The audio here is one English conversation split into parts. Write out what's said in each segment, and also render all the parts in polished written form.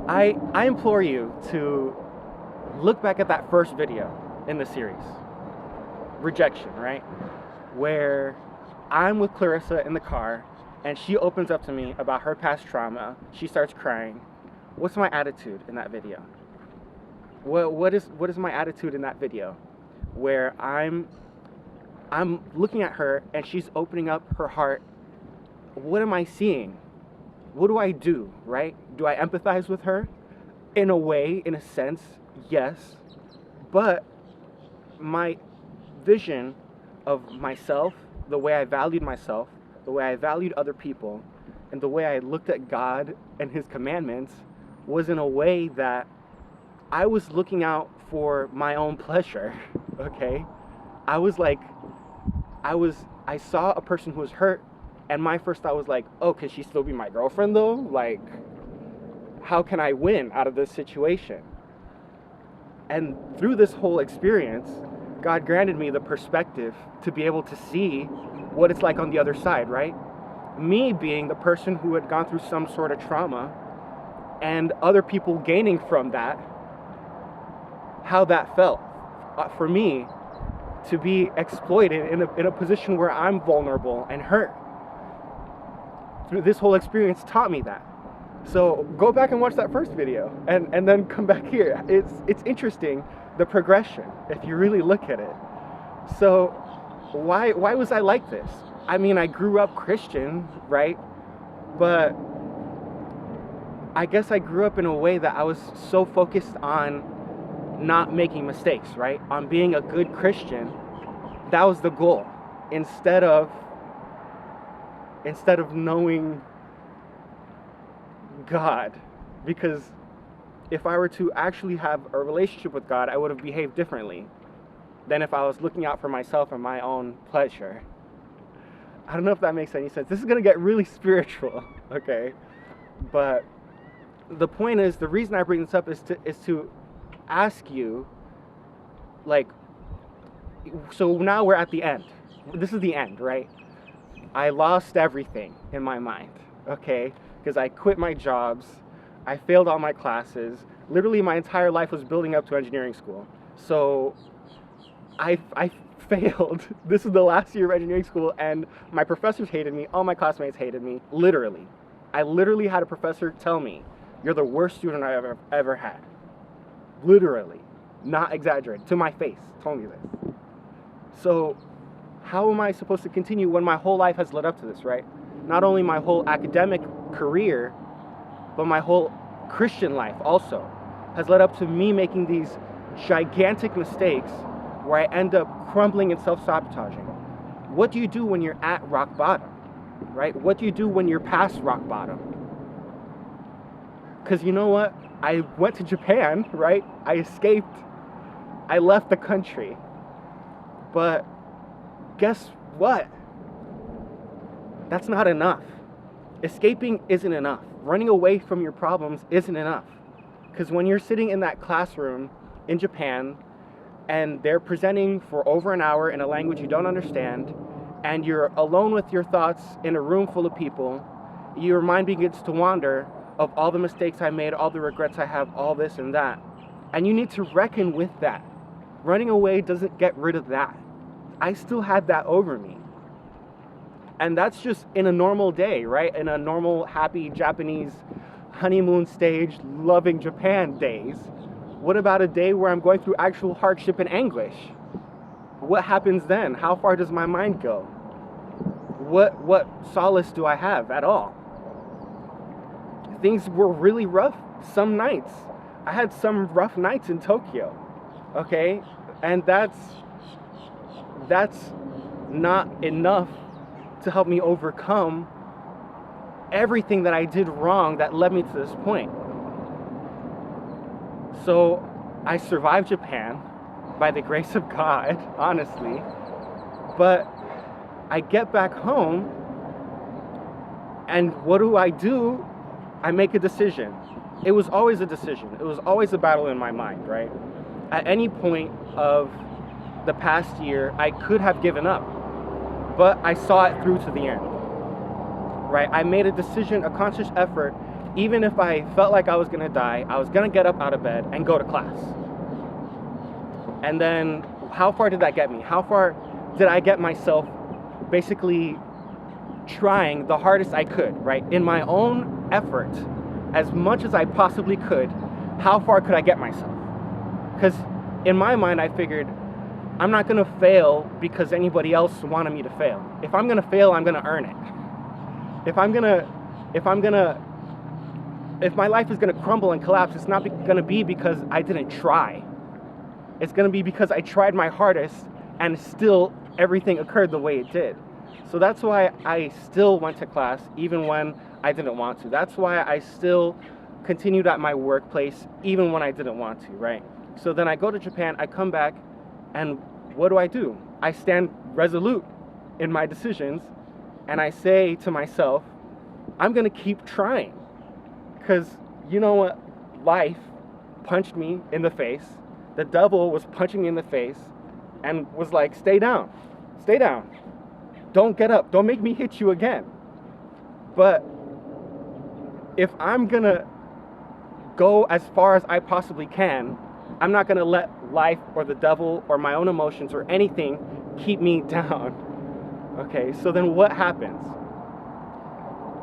I implore you to look back at that first video in the series, Rejection, right? Where I'm with Clarissa in the car and she opens up to me about her past trauma. She starts crying. What's my attitude in that video? What is my attitude in that video? Where I'm looking at her and she's opening up her heart. What am I seeing? What do I do, right? Do I empathize with her? In a way, in a sense, yes. But my vision of myself, the way I valued myself, the way I valued other people, and the way I looked at God and His commandments was in a way that I was looking out for my own pleasure, okay? I saw a person who was hurt, and my first thought was like, oh, can she still be my girlfriend though? Like, how can I win out of this situation? And through this whole experience, God granted me the perspective to be able to see what it's like on the other side, right? Me being the person who had gone through some sort of trauma and other people gaining from that, how that felt for me to be exploited in a position where I'm vulnerable and hurt. Through this whole experience taught me that. So go back and watch that first video and then come back here. It's interesting, the progression, if you really look at it. So why was I like this? I mean, I grew up Christian, right? But I guess I grew up in a way that I was so focused on not making mistakes, right? On being a good Christian. That was the goal. Instead of knowing God. Because if I were to actually have a relationship with God, I would have behaved differently than if I was looking out for myself and my own pleasure. I don't know if that makes any sense. This is going to get really spiritual, okay? But the point is, the reason I bring this up is to ask you, like, so now we're at the end. This is the end, right? I lost everything in my mind, okay? Because I quit my jobs, I failed all my classes. Literally, my entire life was building up to engineering school. So I failed. This is the last year of engineering school, and my professors hated me. All my classmates hated me. Literally. I literally had a professor tell me, "You're the worst student I ever had." Literally. Not exaggerating. To my face. Told me this. So how am I supposed to continue when my whole life has led up to this, right? Not only my whole academic career, but my whole Christian life also has led up to me making these gigantic mistakes where I end up crumbling and self-sabotaging. What do you do when you're at rock bottom, right? What do you do when you're past rock bottom? Because you know what? I went to Japan, right? I escaped. I left the country. But guess what? That's not enough. Escaping isn't enough. Running away from your problems isn't enough. Because when you're sitting in that classroom in Japan and they're presenting for over an hour in a language you don't understand, and you're alone with your thoughts in a room full of people, your mind begins to wander of all the mistakes I made, all the regrets I have, all this and that. And you need to reckon with that. Running away doesn't get rid of that. I still had that over me. And that's just in a normal day, right? In a normal, happy Japanese honeymoon stage, loving Japan days. What about a day where I'm going through actual hardship and anguish? What happens then? How far does my mind go? What solace do I have at all? Things were really rough some nights. I had some rough nights in Tokyo, okay? And that's not enough to help me overcome everything that I did wrong that led me to this point. So I survived Japan by the grace of God, honestly. But I get back home, and what do? I make a decision. It was always a decision. It was always a battle in my mind, right? At any point of the past year, I could have given up, but I saw it through to the end, right? I made a decision, a conscious effort even if I felt like I was gonna die, I was gonna get up out of bed and go to class. And then how far did that get me? How far did I get myself basically trying the hardest I could, right? In my own effort, as much as I possibly could, how far could I get myself? Because in my mind, I figured, I'm not gonna fail because anybody else wanted me to fail. If I'm gonna fail, I'm gonna earn it. If my life is gonna crumble and collapse, it's not gonna be because I didn't try. It's gonna be because I tried my hardest and still everything occurred the way it did. So that's why I still went to class even when I didn't want to. That's why I still continued at my workplace even when I didn't want to, right? So then I go to Japan, I come back, and what do? I stand resolute in my decisions, and I say to myself, I'm gonna keep trying. Because you know what? Life punched me in the face. The devil was punching me in the face and was like, stay down. Stay down. Don't get up. Don't make me hit you again. But if I'm gonna go as far as I possibly can, I'm not gonna let life or the devil or my own emotions or anything keep me down. Okay, so then what happens?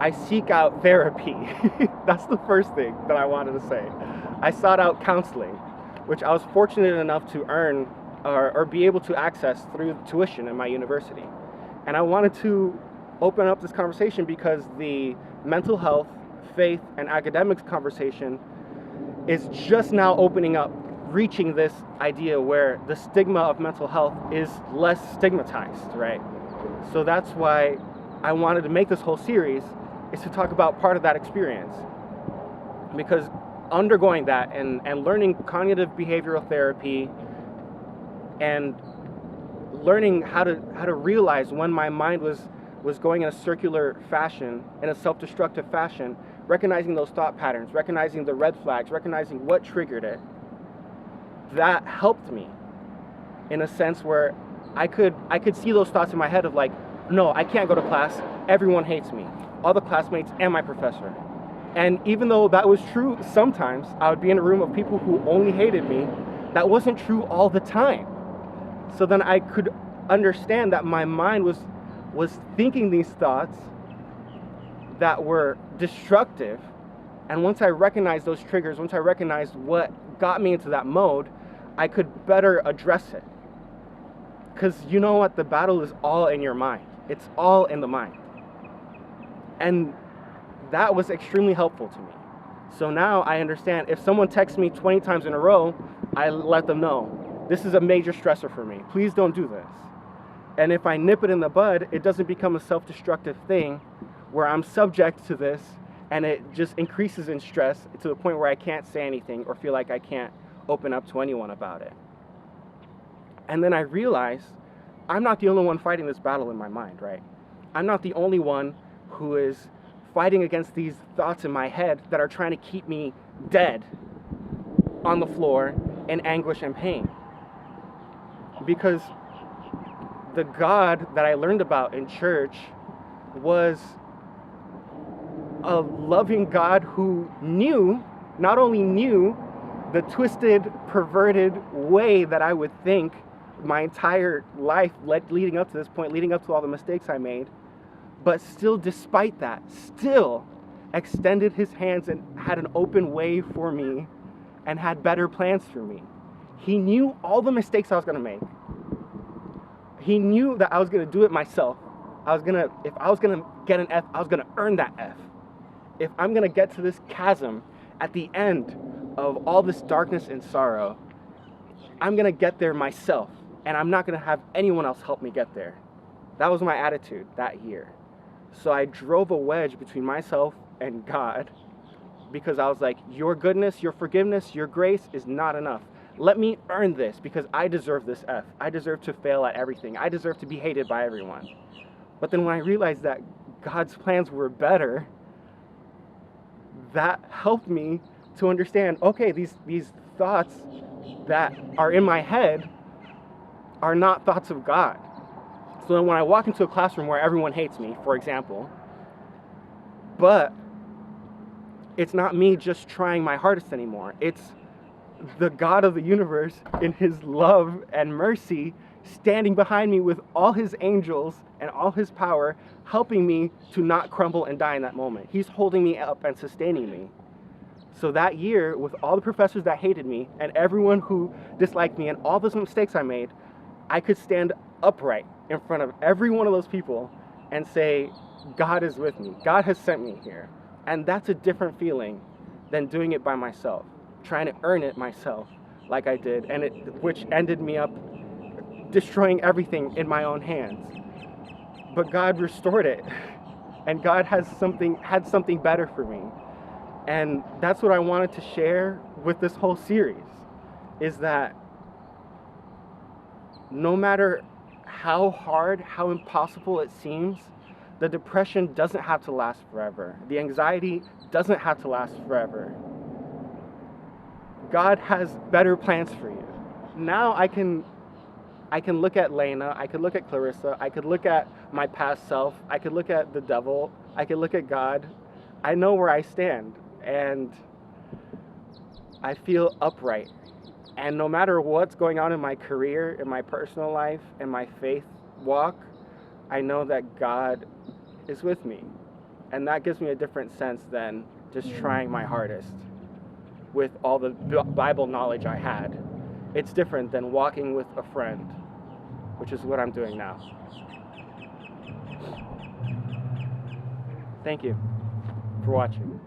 I seek out therapy. That's the first thing that I wanted to say. I sought out counseling, which I was fortunate enough to earn or be able to access through tuition in my university. And I wanted to open up this conversation because the mental health, faith, and academics conversation is just now opening up, reaching this idea where the stigma of mental health is less stigmatized, right? So that's why I wanted to make this whole series, is to talk about part of that experience. Because undergoing that and learning cognitive behavioral therapy and learning how to realize when my mind was going in a circular fashion, in a self-destructive fashion, recognizing those thought patterns, recognizing the red flags, recognizing what triggered it, that helped me in a sense where I could see those thoughts in my head of like, no, I can't go to class, everyone hates me, all the classmates and my professor. And even though that was true sometimes, I would be in a room of people who only hated me, that wasn't true all the time. So then I could understand that my mind was thinking these thoughts that were destructive. And once I recognized those triggers, once I recognized what got me into that mode, I could better address it. Because you know what? The battle is all in your mind. It's all in the mind. And that was extremely helpful to me. So now I understand if someone texts me 20 times in a row, I let them know, this is a major stressor for me. Please don't do this. And if I nip it in the bud, it doesn't become a self-destructive thing where I'm subject to this and it just increases in stress to the point where I can't say anything or feel like I can't open up to anyone about it. And then I realized I'm not the only one fighting this battle in my mind, right? I'm not the only one who is fighting against these thoughts in my head that are trying to keep me dead on the floor in anguish and pain. Because the God that I learned about in church was a loving God who not only knew the twisted, perverted way that I would think my entire life leading up to this point, leading up to all the mistakes I made, but still, despite that, still extended his hands and had an open way for me and had better plans for me. He knew all the mistakes I was going to make. He knew that I was going to do it myself. If I was going to get an F, I was going to earn that F. If I'm going to get to this chasm at the end of all this darkness and sorrow, I'm going to get there myself, and I'm not going to have anyone else help me get there. That was my attitude that year. So I drove a wedge between myself and God because I was like, your goodness, your forgiveness, your grace is not enough. Let me earn this because I deserve this F. I deserve to fail at everything. I deserve to be hated by everyone. But then when I realized that God's plans were better, that helped me to understand, okay, these thoughts that are in my head are not thoughts of God. So then when I walk into a classroom where everyone hates me, for example, but it's not me just trying my hardest anymore. It's the God of the universe in his love and mercy standing behind me with all his angels and all his power, helping me to not crumble and die in that moment. He's holding me up and sustaining me. So that year, with all the professors that hated me and everyone who disliked me and all those mistakes I made, I could stand upright in front of every one of those people and say, God is with me. God has sent me here. And that's a different feeling than doing it by myself, trying to earn it myself like I did, which ended me up destroying everything in my own hands. But God restored it, and God had something better for me. And that's what I wanted to share with this whole series, is that no matter how hard, how impossible it seems, the depression doesn't have to last forever. The anxiety doesn't have to last forever. God has better plans for you. Now I can look at Lena, I could look at Clarissa, I could look at my past self, I could look at the devil, I could look at God. I know where I stand, and I feel upright. And no matter what's going on in my career, in my personal life, in my faith walk, I know that God is with me. And that gives me a different sense than just trying my hardest with all the Bible knowledge I had. It's different than walking with a friend, which is what I'm doing now. Thank you for watching.